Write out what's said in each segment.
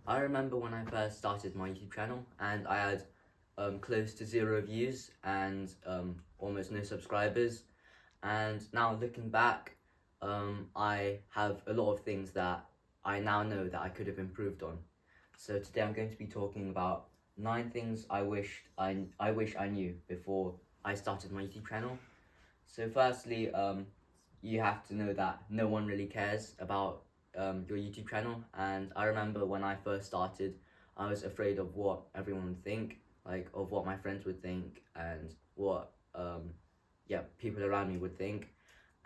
I remember when I first started my YouTube channel and I had close to 0 views and almost no subscribers. And now looking back, I have a lot of things that I now know that I could have improved on. So today I'm going to be talking about 9 things I wish I knew before I started my YouTube channel. So firstly, you have to know that no one really cares about your YouTube channel. And I remember when I first started, I was afraid of what everyone would think, like of what my friends would think and what people around me would think.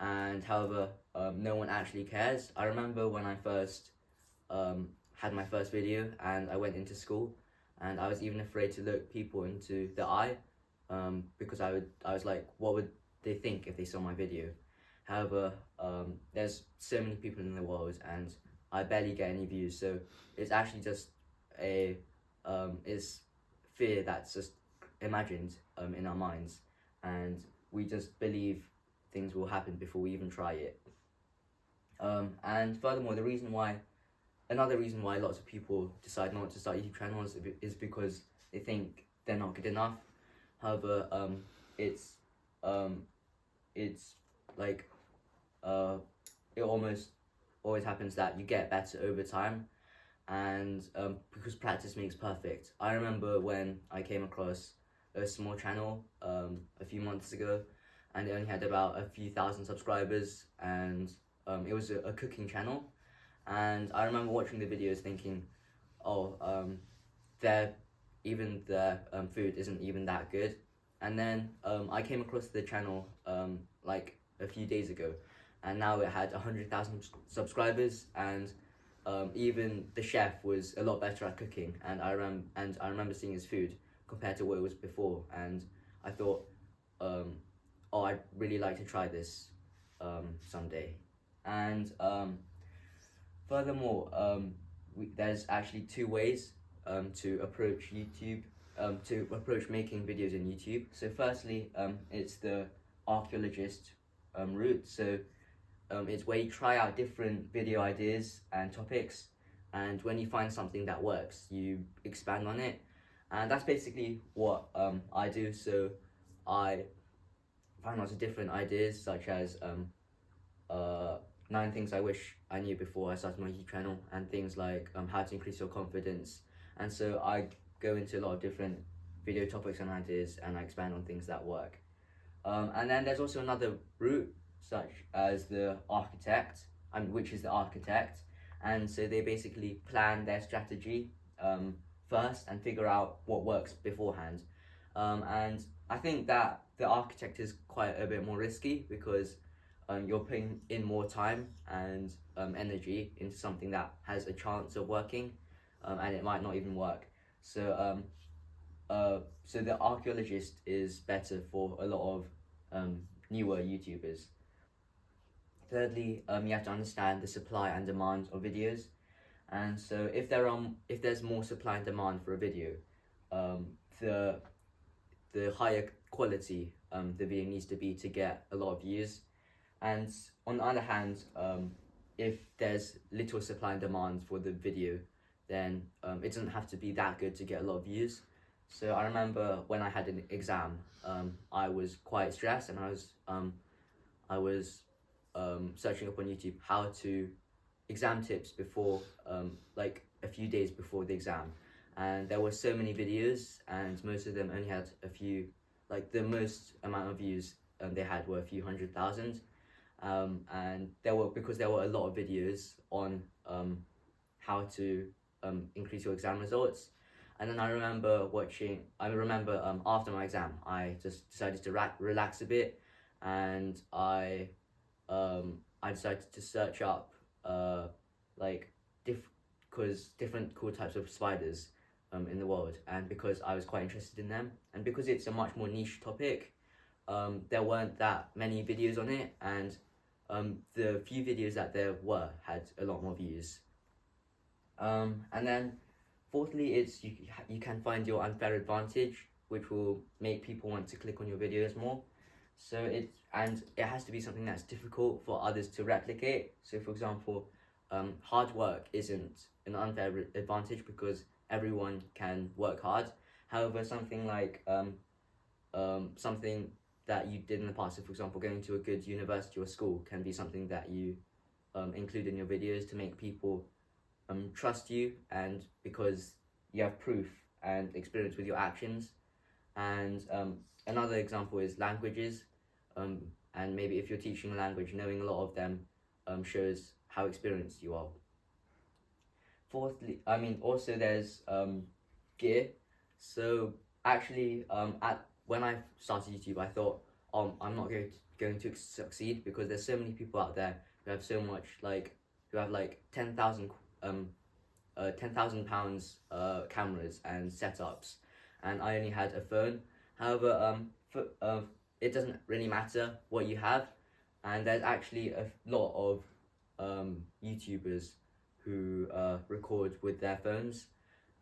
And however, no one actually cares. I remember when I first had my first video and I went into school, and I was even afraid to look people into the eye because I was like, what would they think if they saw my video? However, there's so many people in the world and I barely get any views, so it's actually just a is fear that's just imagined in our minds, and we just believe things will happen before we even try it. And furthermore, another reason why lots of people decide not to start YouTube channels is because they think they're not good enough. However, it's like it almost always happens that you get better over time, and because practice makes perfect. I remember when I came across a small channel a few months ago, and it only had about a few thousand subscribers, and it was a cooking channel. And I remember watching the videos thinking, oh, their food isn't even that good. And then I came across the channel like a few days ago, and now it had 100,000 subscribers, and even the chef was a lot better at cooking. And I remember seeing his food compared to what it was before, and I thought, oh, I'd really like to try this someday. And furthermore, there's actually 2 ways to approach YouTube, to approach making videos in YouTube. So firstly, it's the archaeologist route. So it's where you try out different video ideas and topics, and when you find something that works, you expand on it. And that's basically what I do. So I find lots of different ideas, such as 9 things I wish I knew before I started my YouTube channel, and things like how to increase your confidence. And so I go into a lot of different video topics and ideas, and I expand on things that work. And then there's also another route, such as the architect, which is the architect. And so they basically plan their strategy first and figure out what works beforehand. And I think that the architect is quite a bit more risky because you're putting in more time and energy into something that has a chance of working, and it might not even work. So so the archaeologist is better for a lot of newer YouTubers. Thirdly, you have to understand the supply and demand of videos. And so if there's more supply and demand for a video, the higher quality the video needs to be to get a lot of views. And on the other hand, if there's little supply and demand for the video, then it doesn't have to be that good to get a lot of views. So I remember when I had an exam, I was quite stressed, and I was searching up on YouTube how to exam tips before, like a few days before the exam. And there were so many videos, and most of them only had a few, like the most amount of views they had were a few 100,000. And because there were a lot of videos on how to increase your exam results. And then I remember after my exam, I just decided to relax a bit, and I decided to search up different cool types of spiders in the world, and because I was quite interested in them, and because it's a much more niche topic, there weren't that many videos on it, and the few videos that there were had a lot more views. And then fourthly, it's you can find your unfair advantage, which will make people want to click on your videos more. So it has to be something that's difficult for others to replicate. So for example, hard work isn't an unfair advantage because everyone can work hard. However, something like something that you did in the past, so for example, going to a good university or school can be something that you include in your videos to make people trust you, and because you have proof and experience with your actions. And another example is languages, and maybe if you're teaching a language, knowing a lot of them shows how experienced you are. Fourthly, also there's gear. So actually, when I started YouTube, I thought, I'm not going to succeed because there's so many people out there who have so much, who have like 10,000 £10,000 cameras and setups, and I only had a phone. However, it doesn't really matter what you have, and there's actually a lot of YouTubers who record with their phones.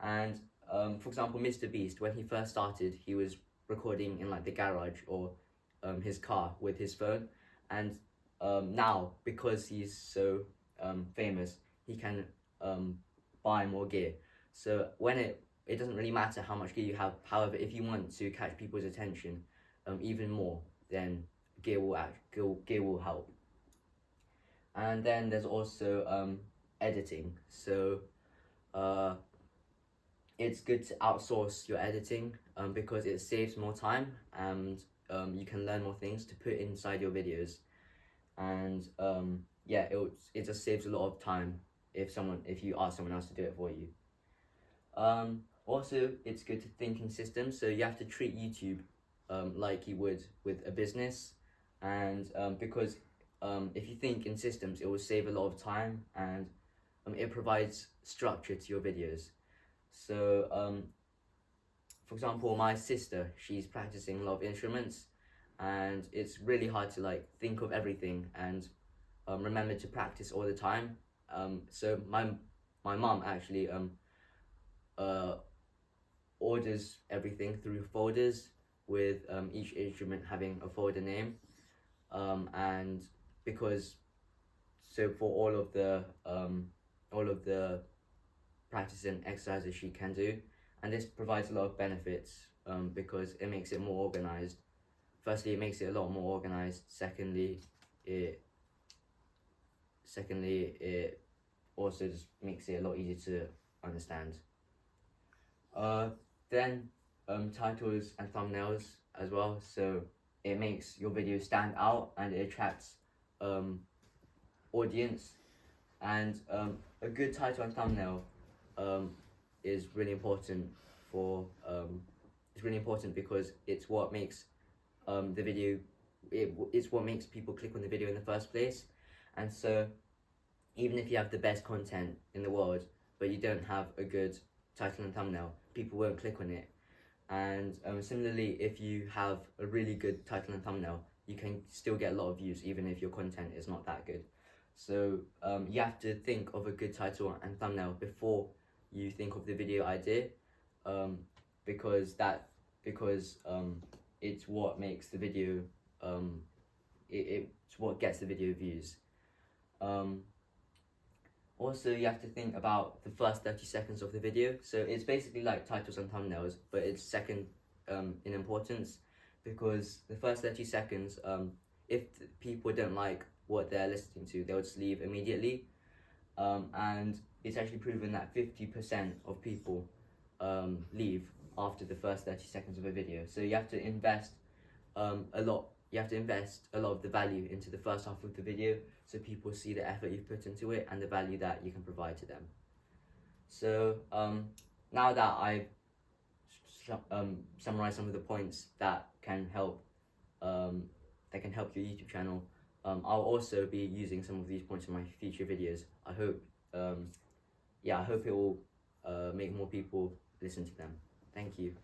And for example, Mr. Beast, when he first started, he was recording in like the garage or his car with his phone, and now because he's so famous, he can buy more gear. So when it doesn't really matter how much gear you have. However, if you want to catch people's attention even more, then gear will help. And then there's also editing. So it's good to outsource your editing because it saves more time, and you can learn more things to put inside your videos. And yeah, it just saves a lot of time if you ask someone else to do it for you. Also, it's good to think in systems. So you have to treat YouTube like you would with a business, and because if you think in systems, it will save a lot of time, and it provides structure to your videos. So for example, my sister, she's practicing a lot of instruments, and it's really hard to like think of everything and remember to practice all the time. So my mum actually orders everything through folders, with each instrument having a folder name, and because for all of the practice and exercises she can do, and this provides a lot of benefits because it makes it more organized. Firstly, it makes it a lot more organized. Secondly, it also just makes it a lot easier to understand. Then titles and thumbnails as well. So it makes your video stand out and it attracts audience. And a good title and thumbnail is really important because it's what makes the video. It's what makes people click on the video in the first place. And so even if you have the best content in the world, but you don't have a good title and thumbnail, people won't click on it. And similarly, if you have a really good title and thumbnail, you can still get a lot of views even if your content is not that good. So you have to think of a good title and thumbnail before you think of the video idea, because it's what makes the video it's what gets the video views. Also, you have to think about the first 30 seconds of the video. So it's basically like titles and thumbnails, but it's second in importance, because the first 30 seconds, if people don't like what they're listening to, they'll just leave immediately. And it's actually proven that 50% of people leave after the first 30 seconds of a video. So you have to invest a lot of the value into the first half of the video, so people see the effort you've put into it and the value that you can provide to them. So now that I've summarized some of the points that can help your YouTube channel, I'll also be using some of these points in my future videos. I hope it will make more people listen to them. Thank you.